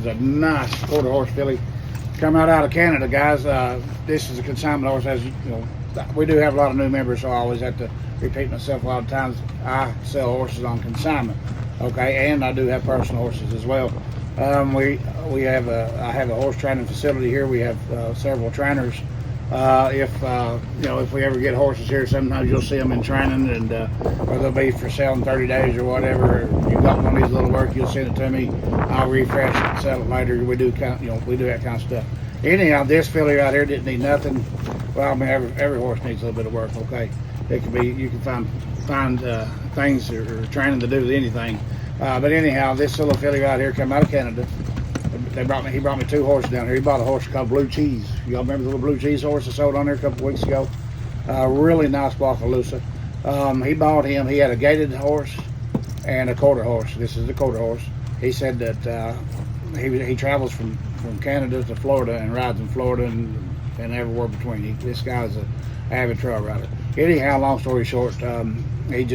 is a nice quarter horse filly. Come out of Canada, guys. This is a consignment horse. As you know, we do have a lot of new members, so I always have to repeat myself a lot of times. I sell horses on consignment, okay, and I do have personal horses as well. I have a horse training facility here. We have several trainers. If we ever get horses here, sometimes you'll see them in training, and or they'll be for sale in 30 days or whatever. You got one of these little work, you'll send it to me. I'll refresh it and sell it later. We do we do that kind of stuff. Anyhow, this filly right here didn't need nothing. Well, I mean, every horse needs a little bit of work. Okay, it can be, you can find things or training to do with anything. But anyhow, this little filly right here came out of Canada. He brought me 2 horses down here. He bought a horse called Blue Cheese. Y'all remember the little Blue Cheese horse I sold on there a couple of weeks ago? Really nice Boccaloosa. He bought him. He had a gaited horse and a quarter horse. This is the quarter horse. He said that he travels from Canada to Florida and rides in Florida and everywhere between. This guy's an avid trail rider. Anyhow, long story short, he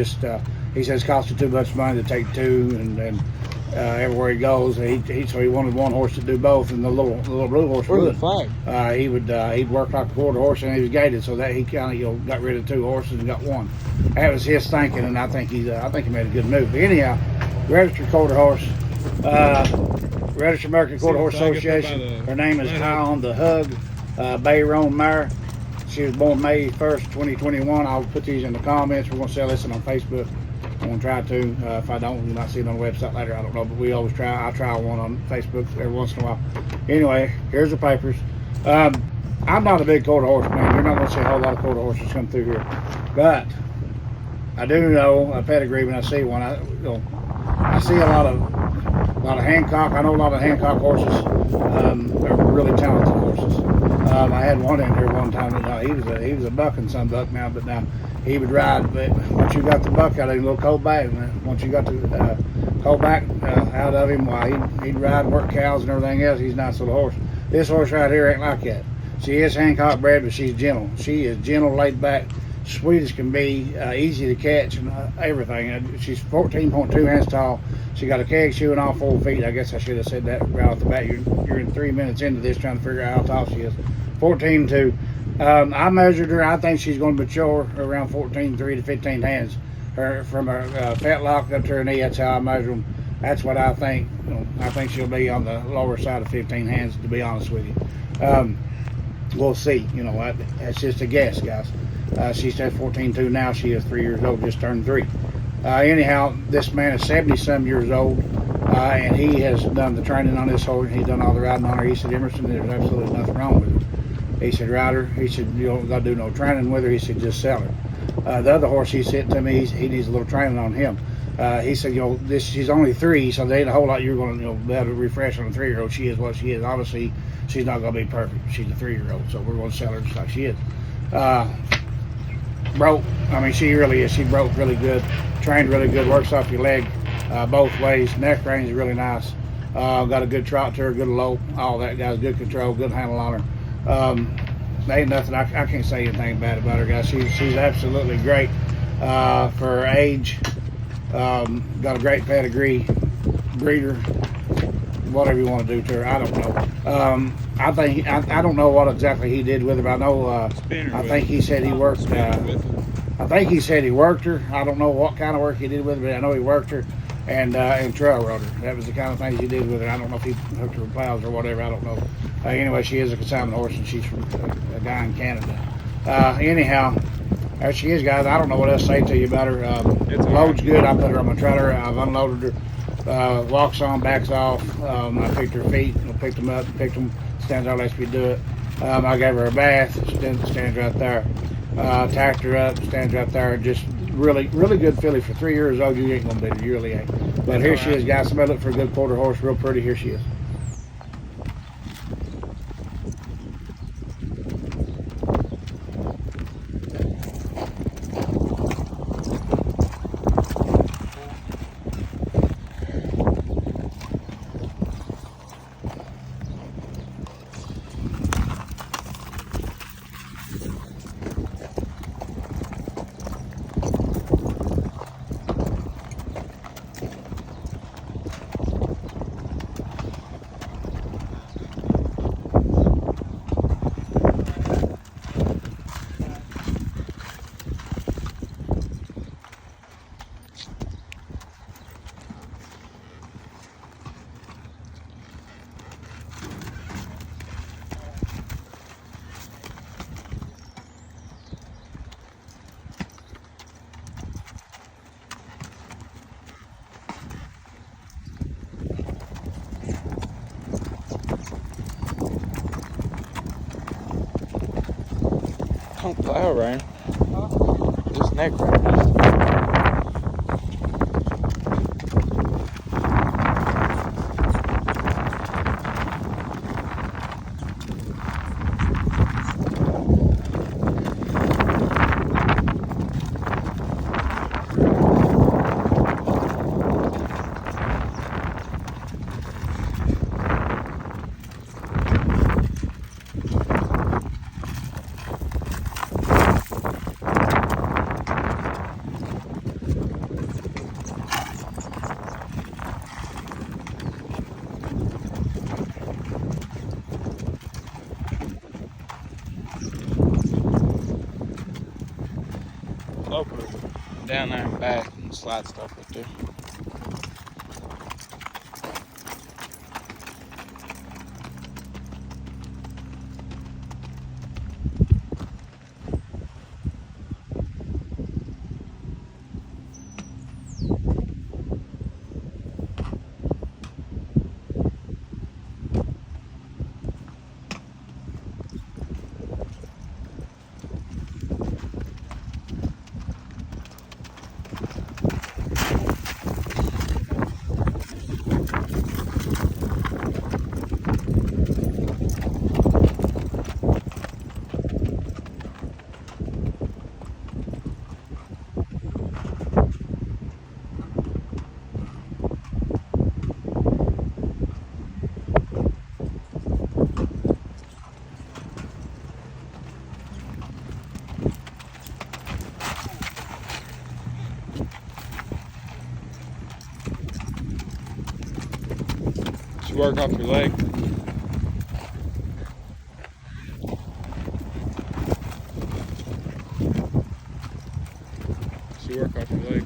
says it costs too much money to take 2, and everywhere he goes, so he wanted one horse to do both, and the little blue horse would. He'd work like a quarter horse, and he was gated, so that he kind of got rid of 2 horses and got 1. That was his thinking, and I think he made a good move. But anyhow, registered quarter horse, Registered American Quarter Horse Association. Her name is High on the Hug, Bayron Mare. She was born May 1st, 2021. I'll put these in the comments. We're going to sell this on Facebook. I'm going to try to. If I don't, you might see it on the website later. I don't know, but we always try. I try one on Facebook every once in a while. Anyway, here's the papers. I'm not a big quarter horse man. You're not going to see a whole lot of quarter horses come through here. But I do know a pedigree when I see one. I see a lot of Hancock. I know a lot of Hancock horses. They're really talented horses. I had one in here one time. He was a buck and some buck now, but now he would ride. But once you got the buck out of him, a little cold back. Once you got the cold back out of him, why he'd ride, work cows and everything else. He's a nice little horse. This horse right here ain't like that. She is Hancock bred, but she's gentle. She is gentle, laid back, sweet as can be, easy to catch and everything. She's 14.2 hands tall. She got a keg shoe and all 4 feet. I guess I should have said that right off the bat. You're in 3 minutes into this trying to figure out how tall she is. 14.2. I measured her. I think she's going to mature around 14.3 to 15 hands. From her fetlock up to her knee, that's how I measure them. That's what I think. I think she'll be on the lower side of 15 hands, to be honest with you. We'll see. That's just a guess, guys. She's at 14.2 now. She is 3 years old, just turned 3. Anyhow, this man is 70-some years old, and he has done the training on this horse. He's done all the riding on her. He said, Emerson, there's absolutely nothing wrong with her. He said, Ryder, he said, you don't got to do no training with her. He said, just sell her. The other horse he said to me, he needs a little training on him. He said, she's only 3, so there ain't a whole lot you're going to be able to refresh on a 3-year-old. She is what she is. Obviously, she's not going to be perfect. She's a 3-year-old, so we're going to sell her just like she is. Broke. I mean, she really is. She broke really good. Trained really good. Works off your leg both ways. Neck range is really nice. Got a good trot to her, good low. All that, guys. Good control, good handle on her. There ain't nothing. I can't say anything bad about her, guys. She's absolutely great for her age. Got a great pedigree, breeder, whatever you want to do to her. I don't know. I don't know what exactly he did with her, but I know. I think he said he worked. I think he said he worked her. I don't know what kind of work he did with her, but I know he worked her and trail rode her. That was the kind of things he did with her. I don't know if he hooked her with plows or whatever. I don't know. Anyway, she is a consignment horse, and she's from a guy in Canada. Anyhow, there she is, guys. I don't know what else to say to you about her. Load's good. I put her on my trailer. I've unloaded her. Walks on, backs off. I picked her feet. I picked them up. Picked them. Stands out, lets me do it. I gave her a bath. Stands right there. Tacked her up. Stands right there. Just really, really good filly for 3 years old. You ain't gonna beat her. You really ain't. But here she is, guys. Somebody look for a good quarter horse. Real pretty. Here she is. Don't plow right. Huh? Just neck right. Local down there and back and slide stuff up there. You work off your leg. You work off your leg.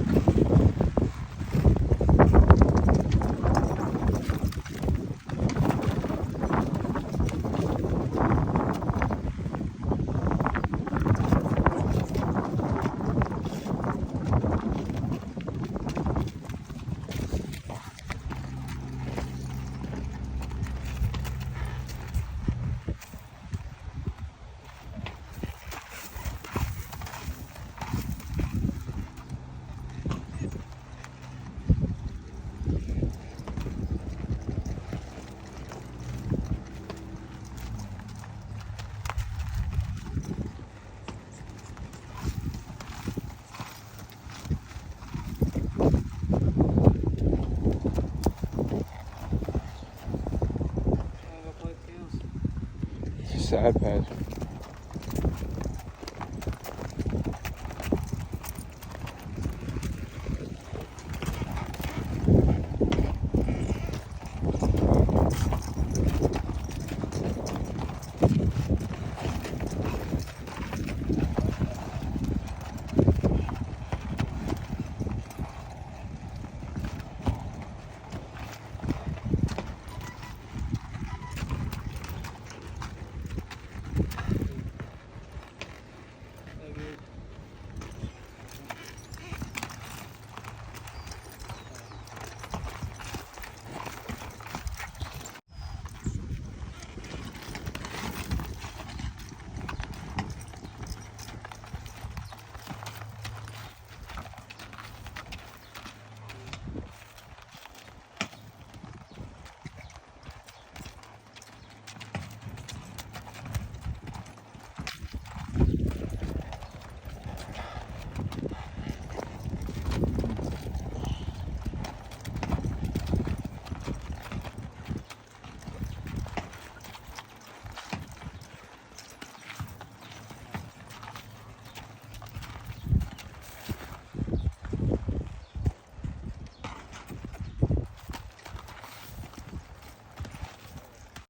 Side patch.